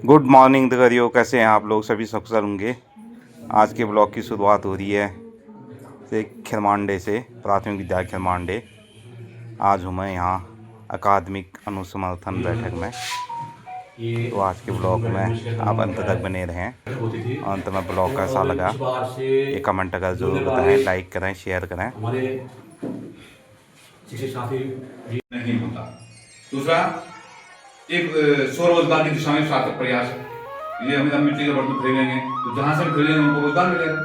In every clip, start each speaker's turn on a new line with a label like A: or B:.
A: Good morning दगड़ियों, कैसे हैं आप लोग? सभी सकुशल होंगे। आज के ब्लॉग की शुरुआत हो रही है से खिरमांडे से, प्राथमिक विद्यालय खिरमांडे। आज हूँ मैं यहाँ अकादमिक अनुसमर्थन बैठक में। तो आज के ब्लॉग में आप अंत तक बने रहें। अंत में ब्लॉग कैसा लगा ये कमेंट कर ज़रूर बताएं, लाइक करें, शेयर करें।
B: हमारे शिक्षक साथी नहीं होता। दूसरा, एक स्वरोजगार की दिशा में सार्थक प्रयास है। ये हम मिट्टी के बर्तन खरीदेंगे तो जहाँ से खरीदेंगे उनको रोजगार मिलेगा।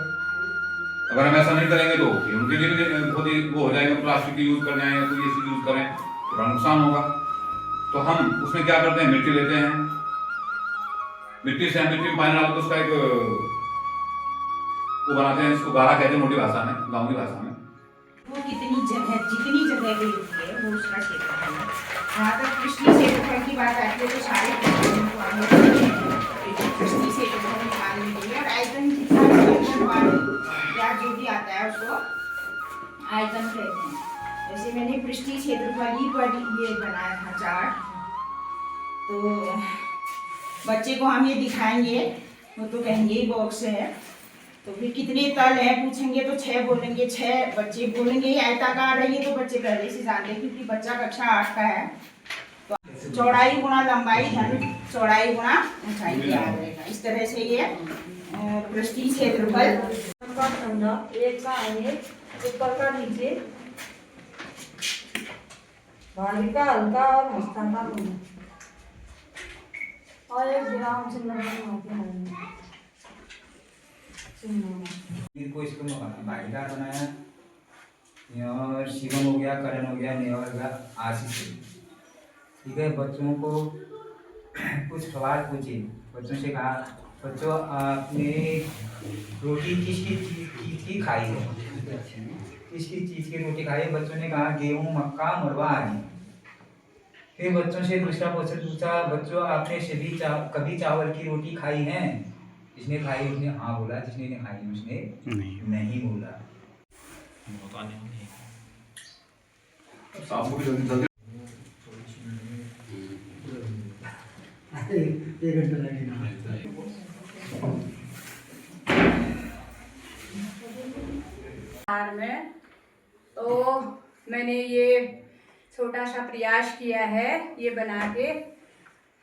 B: अगर हम ऐसा नहीं करेंगे तो उनके लिए भी बहुत ही वो हो जाएगा, प्लास्टिक की यूज कर जाएंगे, कोई ऐसी यूज करें तो बड़ा नुकसान होगा। तो हम उसमें क्या करते हैं, मिट्टी लेते हैं, मिट्टी से हम मिट्टी में पानी डालकर उसका एक वो बनाते हैं, इसको गारा कहते हैं मोटी भाषा में, गाँव की भाषा में।
C: वो कितनी जगह, जितनी जगह गई है वो उसका क्षेत्रफल है। जहाँ तक कृष्ण क्षेत्रफल की बात आती है तो सारे कृष्ण क्षेत्रफल निकालने के लिए और आयतन जितना या जो भी आता है उसको आयतन कहते हैं। जैसे मैंने पृष्ठीय क्षेत्रफल ही पर ये बनाया था चार्ट, तो बच्चे को हम ये दिखाएंगे वो तो कहेंगे ही बॉक्स है। तो फिर कितने तल है पूछेंगे तो 6 बोलेंगे, 6 बच्चे बोलेंगे ये आयताकार है, ये तो बच्चे पहले से जानते हैं क्योंकि बच्चा कक्षा 8 का है। तो चौड़ाई गुणा लंबाई धन चौड़ाई गुणा ऊंचाई याद रहेगा। इस तरह से ये पृष्ठीय क्षेत्रफल
D: एक का आगे ऊपर का नीचे, भारी का हल्का और हस्ता का गुना और एक विराम चिन्ह
E: को इसको भागीदार बनाया और शिवम हो गया, करण हो गया, नेहा हो गया, आशीष। ठीक है, बच्चों को कुछ सवाल पूछे। बच्चों से कहा, बच्चों आपने रोटी किसकी चीज़ की खाई है? किसकी चीज़ की रोटी खाई है? बच्चों ने कहा गेहूँ, मक्का, मरवा आदि। फिर बच्चों से दूसरा क्वेश्चन पूछा, बच्चों आपने सभी कभी चावल की रोटी खाई है? जिसने खाई उसने हाँ बोला, जिसने नहीं खाई उसने नहीं बोला।
D: में तो मैंने ये छोटा सा प्रयास किया है ये बना के।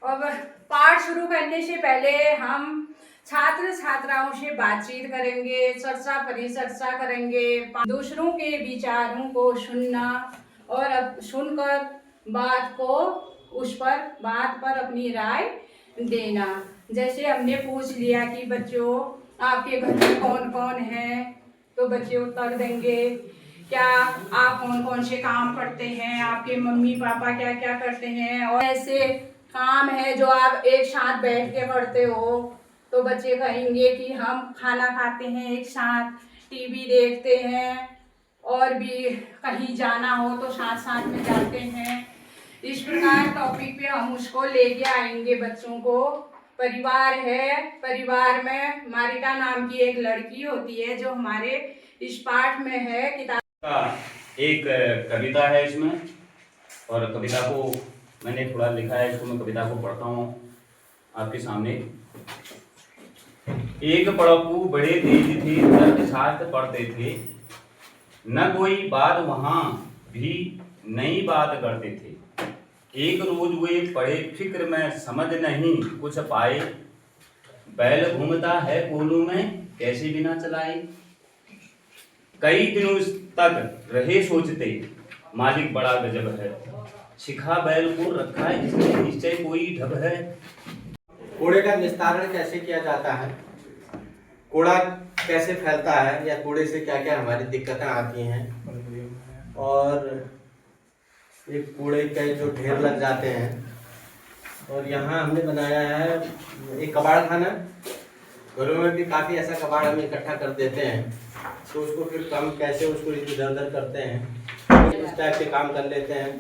D: अब पाठ शुरू करने से पहले हम छात्र छात्राओं से बातचीत करेंगे, चर्चा परिचर्चा करेंगे, दूसरों के विचारों को सुनना और अब सुनकर बात पर अपनी राय देना। जैसे हमने पूछ लिया कि बच्चों आपके घर में कौन कौन है, तो बच्चे उत्तर देंगे क्या आप कौन कौन से काम करते हैं, आपके मम्मी पापा क्या क्या करते हैं, और ऐसे काम है जो आप एक साथ बैठ के करते हो। तो बच्चे कहेंगे कि हम खाना खाते हैं एक साथ, टीवी देखते हैं, और भी कहीं जाना हो तो साथ साथ में जाते हैं। इस प्रकार टॉपिक पे हम उसको लेके आएंगे बच्चों को। परिवार है, परिवार में मारिका नाम की एक लड़की होती है जो हमारे इस पाठ में है। किताब
F: एक कविता है इसमें, और कविता को मैंने थोड़ा लिखा है, इसको मैं कविता को पढ़ता हूँ आपके सामने। एक पड़पू बड़े तेज थे, तर्कशास्त्र पढ़ते थे, न कोई बात वहाँ भी नई बात करते थे। एक रोज वे पड़े फिक्र में समझ नहीं कुछ पाए, बैल घूमता है कोलू में कैसे बिना चलाए। कई दिनों तक रहे सोचते, मालिक बड़ा गजब है, सिखा बैल को रखा है जिसमें निश्चय कोई ढब है।
G: कूड़े का निस्तारण कैसे किया जाता है, कूड़ा कैसे फैलता है, या कूड़े से क्या क्या हमारी दिक्कतें आती हैं, और ये कूड़े के जो ढेर लग जाते हैं। और यहाँ हमने बनाया है एक कबाड़ खाना। घरों में भी काफ़ी ऐसा कबाड़ हम इकट्ठा कर देते हैं, तो उसको फिर कम कैसे उसको इधर उधर करते हैं, इस टाइप के काम कर लेते हैं।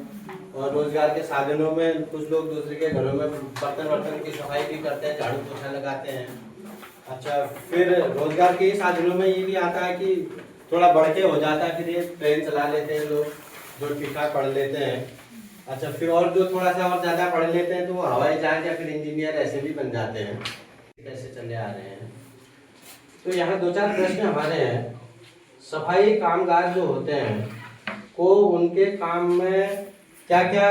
G: और रोजगार के साधनों में कुछ लोग दूसरे के घरों में बर्तन की सफाई भी करते हैं, झाड़ू पोछा लगाते हैं। अच्छा, फिर रोजगार के ही साधनों में ये भी आता है कि थोड़ा बढ़ के हो जाता है, फिर ये ट्रेन चला लेते हैं लोग, जो टीका पढ़ लेते हैं। अच्छा, फिर और जो थोड़ा सा और ज़्यादा पढ़ लेते हैं तो वो हवाई जहाज या फिर इंजीनियर ऐसे भी बन जाते हैं। कैसे चले आ रहे हैं। तो यहाँ 2-4 प्रश्न हमारे हैं। सफाई कामगार जो होते हैं को उनके काम में क्या क्या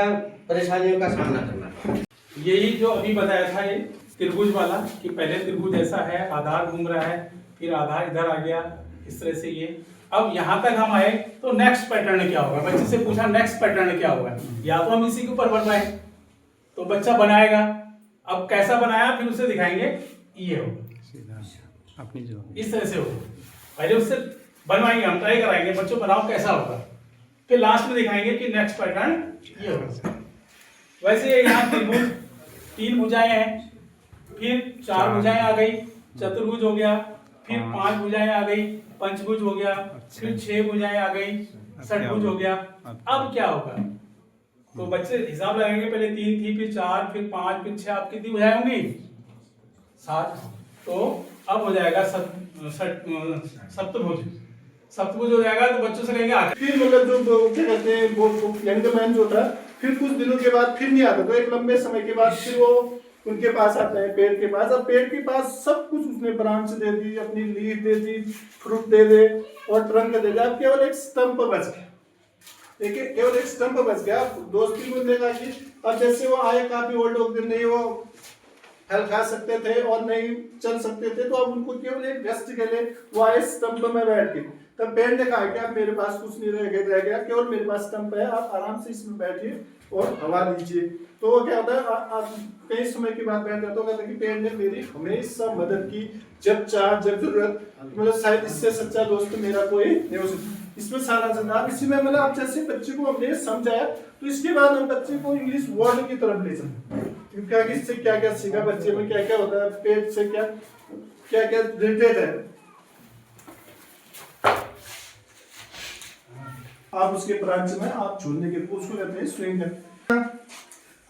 G: परेशानियों का सामना करना है?
H: यही जो अभी बताया था, ये त्रिभुज वाला, कि पहले त्रिभुज ऐसा है, आधार घूम रहा है, फिर आधार इधर आ गया, इस तरह से ये। अब यहाँ तक हम आए तो नेक्स्ट पैटर्न क्या होगा, बच्चे से पूछा नेक्स्ट पैटर्न क्या होगा, या तो हम इसी के ऊपर बनवाए तो बच्चा बनाएगा। अब कैसा बनाया फिर उसे दिखाएंगे, ये होगा
A: अपनी जो
H: इस तरह से होगा। पहले उससे बनवाएंगे, हम ट्राई कराएंगे बच्चों बनाओ कैसा होगा, फिर लास्ट में दिखाएंगे कि नेक्स्ट पैटर्न ये होगा। वैसे यहाँ त्रिभुज 3 भुजाएं हैं, फिर 4 भुजाएं आ गई, चतुर्भुज हो गया, फिर 5 भुजाएं आ गई, पंचभुज हो गया, फिर 6 भुजाएं आ गई, षटभुज हो गया। अब क्या होगा, तो बच्चे हिसाब लगाएंगे, पहले 3 थी, फिर 4, फिर 5, फिर 6, अब कितनी भुजाएं होंगी, 7। तो अब हो जाएगा सप्तभुज। सप्तभुज हो जाएगा तो बच्चों से कहेंगे आगे।
I: फिर मतलब जो क्या कहते हैं वो यंग मैन जो था, फिर कुछ दिनों के बाद फिर नहीं आता, तो एक लंबे समय के बाद फिर वो उनके पास आता है, पेड़ के पास। अब पेड़ के पास सब कुछ उसने ब्रांच दे दी, अपनी लीफ दे दी, फ्रूट दे दे और ट्रंक दे दिया, अब केवल एक स्टंप बच गया। देखिए, केवल एक स्टंप बच गया। दोस्ती को देखा कि अब जैसे वो आए काफी ओल्ड हो गए, नहीं वो फल खा सकते थे और नहीं चल सकते थे, तो अब उनको केवल एक रेस्ट के लिए वो आए स्टंप में बैठ के। तब पेड़ ने कहा कि अब मेरे पास कुछ नहीं रह गया, केवल मेरे पास स्टंप है, आप आराम से इसमें बैठिए और हवा लीजिए। तो वो क्या होता है, आप कई समय के बाद बैठ जाते हो, कहते हैं कि पेड़ ने मेरी हमेशा मदद की, जब चाह जब जरूरत, मतलब शायद इससे सच्चा दोस्त मेरा कोई नहीं हो सकता। इसमें सारा आप इसी में मतलब आप जैसे बच्चे को हमने समझाया, तो इसके बाद हम बच्चे को इंग्लिश वर्ड की तरफ ले चले, क्योंकि इससे क्या क्या सीखा, बच्चे में क्या क्या होता है, पेट से क्या क्या क्या रिलेटेड है। आप उसके ब्रांच में आप झूलने के, उसको कहते हैं स्विंग।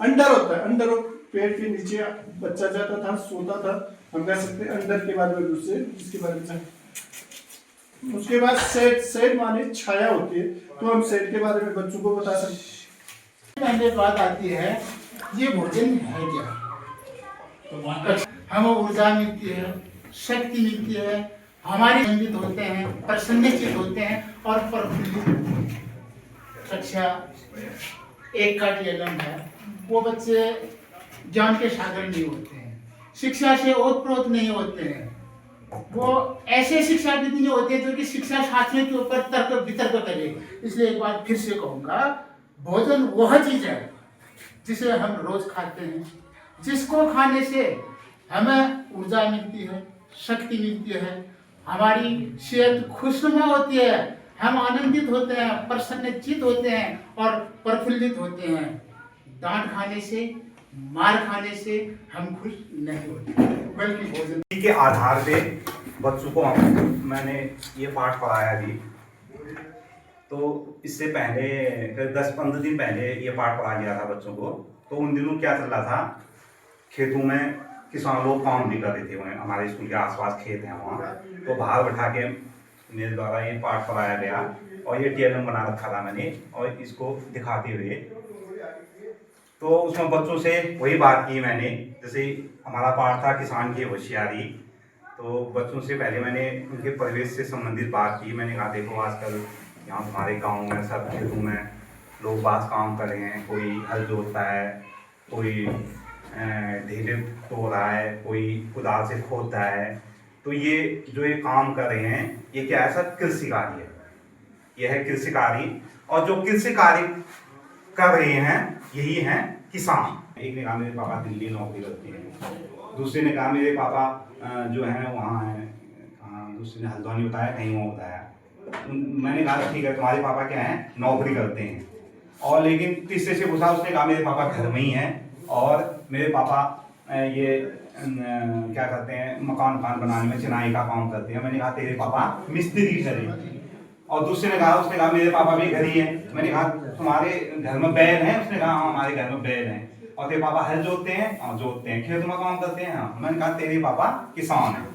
I: अंडर होता है, अंडर पेट के नीचे बच्चा जाता था, सोता था, हम कह सकते हैं अंडर के बारे में, उससे इसके बारे में। उसके बाद सेट, सेट माने छाया होती है, तो हम सेट के बारे में बच्चों को बता सकते।
J: पहले बात आती है, ये भोजन है क्या, तो हमें ऊर्जा मिलती है, शक्ति मिलती है, हमारे आनंदित होते हैं, प्रसन्नचित होते हैं और प्रफुल्लित। कक्षा 1 का जन्म है, वो बच्चे ज्ञान के सागर नहीं होते हैं, शिक्षा से ओतप्रोत नहीं होते हैं, वो ऐसे शिक्षा नहीं होते हैं जो कि शिक्षा शास्त्रियों के ऊपर तर्क वितर्क करे। इसलिए एक बार फिर से कहूँगा, भोजन वह चीज है जिसे हम रोज खाते हैं, जिसको खाने से हमें ऊर्जा मिलती है, शक्ति मिलती है, हमारी सेहत खुशनुमा होती है, हम आनंदित होते हैं, प्रसन्नचित होते हैं और प्रफुल्लित होते हैं। डांट खाने से, मार खाने से हम खुश नहीं होते, बल्कि भोजन
A: के आधार पे बच्चों को मैंने ये पाठ पढ़ाया अभी। तो इससे पहले 10-15 दिन पहले ये पाठ पढ़ा गया था बच्चों को। तो उन दिनों क्या चल रहा था, खेतों में किसान लोग काम भी कर रहे थे, उन्हें हमारे स्कूल के आसपास खेत हैं वहाँ, तो बाहर बैठा के मेरे द्वारा ये पाठ पढ़ाया गया और ये टीएलएम बना रखा था मैंने, और इसको दिखाते हुए तो उसमें बच्चों से वही बात की मैंने, जैसे हमारा पाठ था किसान की होशियारी, तो बच्चों से पहले मैंने उनके परिवेश से संबंधित बात की। मैंने कहा देखो आजकल यहाँ हमारे गांव में सब खेतों में लोग बात काम कर रहे हैं, कोई हल जोतता है, कोई ढेले तोड़ रहा है, कोई कुदाल से खोदता है। तो ये जो ये काम कर रहे हैं ये क्या है, सब कृषि कार्य है, यह है कृषि कार्य। और जो कृषि कार्य कर रहे हैं यही हैं किसान। एक ने कहा मेरे पापा दिल्ली नौकरी करते हैं, दूसरे ने कहा मेरे पापा जो है वहाँ हैं, दूसरे ने हल्द्वानी बताया, कहीं वो बताया। मैंने कहा ठीक है तुम्हारे पापा क्या हैं, नौकरी करते हैं। और लेकिन तीसरे से पूछा, उसने कहा मेरे पापा घर में ही हैं और मेरे पापा ये क्या करते हैं, मकान बनाने में चिनाई का काम करते हैं। मैंने कहा तेरे पापा मिस्त्री ठहरे। और दूसरे ने कहा, उसने कहा मेरे पापा भी घर ही हैं। मैंने कहा तुम्हारे घर में बैल हैं? उसने कहा हाँ हमारे घर में बैल हैं। और तेरे पापा हल जोतते हैं? हाँ जोतते हैं। खेत में काम करते हैं? हाँ। मैंने कहा तेरे पापा किसान हैं।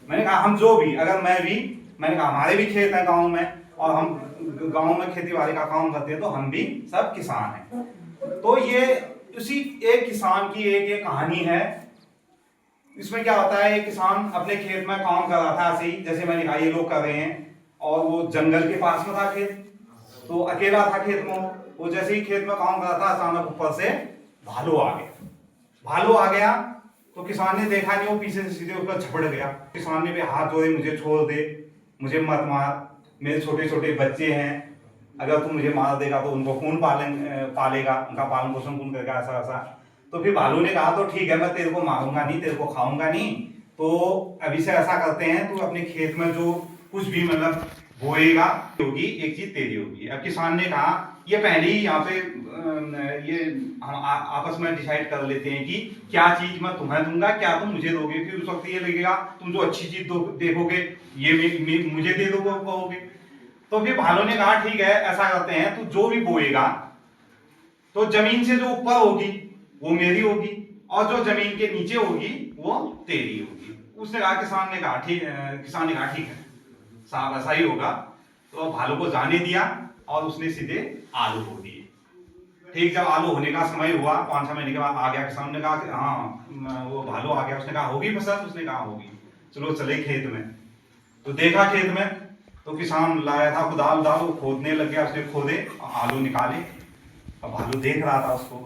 A: मैंने कहा हम जो भी, अगर मैं भी, मैंने कहा हमारे भी खेत हैं गाँव में और हम गाँव में खेती बाड़ी का काम करते हैं, तो हम भी सब किसान हैं। तो ये उसी एक किसान की एक ये कहानी है। इसमें क्या होता है, एक किसान अपने खेत में काम कर रहा था, ऐसे ही जैसे मैंने कहा ये लोग कर रहे हैं, और वो जंगल के पास में था खेत, तो अकेला था खेत में। वो जैसे ही खेत में काम कर रहा था, अचानक ऊपर से भालू आ गया। भालू आ गया तो किसान ने देखा नहीं, वो पीछे से सीधे ऊपर झपट गया। किसान ने भी हाथ जोड़े, मुझे छोड़ दे, मुझे मत मार, मेरे छोटे छोटे बच्चे हैं, अगर तू मुझे मार देगा तो उनको कौन पालेगा, उनका पालन पोषण कौन करेगा, ऐसा ऐसा। तो फिर भालू ने कहा तो ठीक है, मैं तेरे को मारूंगा नहीं, तेरे को खाऊंगा नहीं, तो अभी से ऐसा करते हैं, तू अपने खेत में जो कुछ भी मतलब बोएगा होगी, एक चीज तेरी होगी। अब किसान ने कहा ये पहले ही यहाँ पे ये हम आपस में डिसाइड कर लेते हैं कि क्या चीज मैं तुम्हें दूंगा, क्या तुम मुझे दोगे। फिर उस वक्त ये लगेगा तुम जो अच्छी चीज देखोगे ये मुझे दे दोगे कहोगे। तो फिर भालू ने कहा ठीक है, ऐसा करते हैं, तू जो भी बोएगा तो जमीन से जो ऊपर होगी वो मेरी होगी, और जो जमीन के नीचे होगी वो तेरी होगी। उसने कहा, किसान ने कहा ठीक है साहब, ऐसा ही होगा। तो भालू को जाने दिया और उसने सीधे आलू बो दिए। ठीक, जब आलू होने का समय हुआ 5-6 महीने के बाद आ गया, किसान ने कहा कि हाँ वो भालू आ गया। उसने कहा होगी फसल, उसने कहा होगी, चलो चले खेत में। तो देखा खेत में तो किसान लाया था कुदाल, वो खोदने लग गया, उसने खोदे आलू निकाले। अब भालू देख रहा था उसको,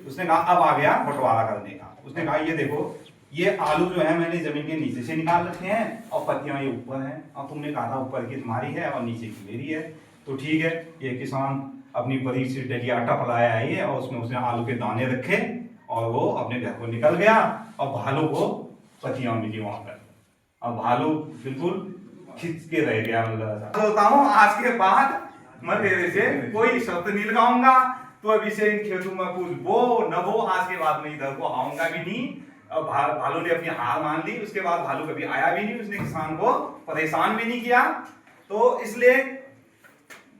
A: उसने कहा अब आ गया बंटवारा करने का। उसने कहा ये देखो, ये आलू जो है मैंने जमीन के नीचे से निकाल रखे हैं और पत्तियां ये ऊपर हैं, और तुमने कहा था ऊपर की तुम्हारी है और नीचे की मेरी है। तो ठीक है, ये किसान अपनी बड़ी सी डलिया आटा पलाया है ये, और उसमें उसने आलू के दाने रखे और वो अपने घर को निकल गया, और भालू को पत्तियां मिली वहां पर, और भालू बिल्कुल खिंच के रह गया। मतलब बोलता हूँ आज के बाद मैं तेरे से कोई शब्द नहीं लगाऊंगा, तो अभी से इन खेतों में कुछ बो न बो, आज के बाद मैं इधर को आऊंगा भी नहीं। और भालू ने अपनी हार मान ली। उसके बाद भालू कभी आया भी नहीं, उसने किसान को परेशान भी नहीं किया। तो इसलिए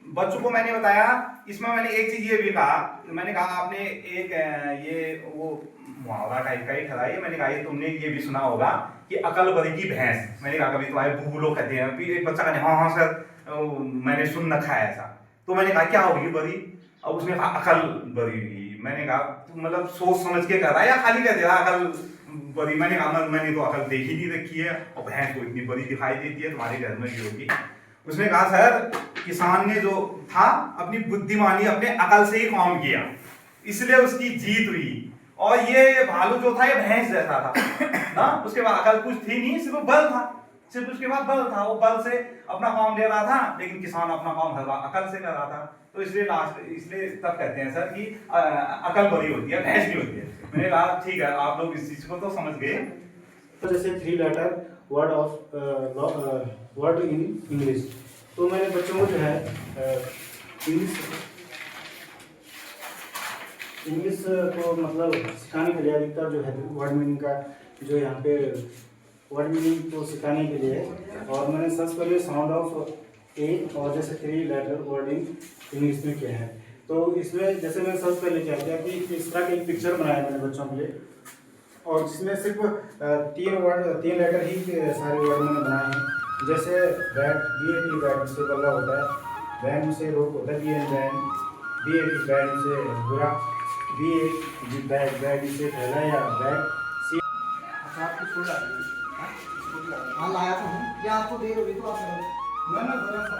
A: बच्चों को मैंने बताया, इसमें मैंने एक चीज ये भी कहा, मैंने कहा आपने एक ये वो मुहावरा टाइप का ही खड़ा है, मैंने कहा ये तुमने ये भी सुना होगा कि अकल बरी की भैंस। मैंने कहा कभी तुम्हारे बूबूलो कहते हैं, फिर एक बच्चा कहते हैं हाँ सर मैंने सुन रखा है ऐसा। तो मैंने कहा क्या होगी बरी, और उसने कहा अकल बरी हुई। मैंने कहा तू मतलब सोच समझ के कर रहा है या खाली कह दे रहा अकल बड़ी। मैंने कहा मैंने तो अकल देखी नहीं रखी है, और भैंस को इतनी बड़ी दिखाई देती है, तुम्हारे घर में भी होगी। उसने कहा सर किसान ने जो था अपनी बुद्धिमानी अपने अकल से ही काम किया, इसलिए उसकी जीत हुई। और ये भालू जो था ये भैंस जैसा था ना, उसके बाद अकल कुछ थी नहीं, सिर्फ बल था, सिर्फ उसके बाद बल था, वो बल से अपना काम ले रहा था, लेकिन किसान अपना काम हर अकल से कर रहा था। तो इसलिए तब कहते हैं सर कि अकल बड़ी होती है, भैंस नहीं होती है। मैंने कहा ठीक है, आप लोग इस चीज को तो समझ गए।
I: जैसे 3 लेटर वर्ड इन इंग्लिश, तो मैंने बच्चों को जो है इंग्लिश को मतलब सिखाने के लिए अधिकतर जो है वर्ड मीनिंग का जो यहाँ पे वर्ड मीनिंग को सिखाने के लिए, और मैंने सर्च कर लिया साउंड ऑफ ए, और जैसे 3 लेटर वर्ड इन इंग्लिश में क्या है। तो इसमें जैसे मैंने सर्च कर लिया क्या कि इस तरह की एक पिक्चर बनाया मैंने बच्चों के लिए, और जिसमें सिर्फ 3 लेटर ही सारे वर्ड मैंने बनाए हैं। जैसे बैट, BAT बैट से बल्ला होता है, बैन से रोक होता है, BN बैन, BAT बैन से बुरा, BA बैग, बैग से फैला या बैग सी। आपको छोड़ा हाँ लाया तो हूँ, या आपको दे रही तो आप ना बड़ा सा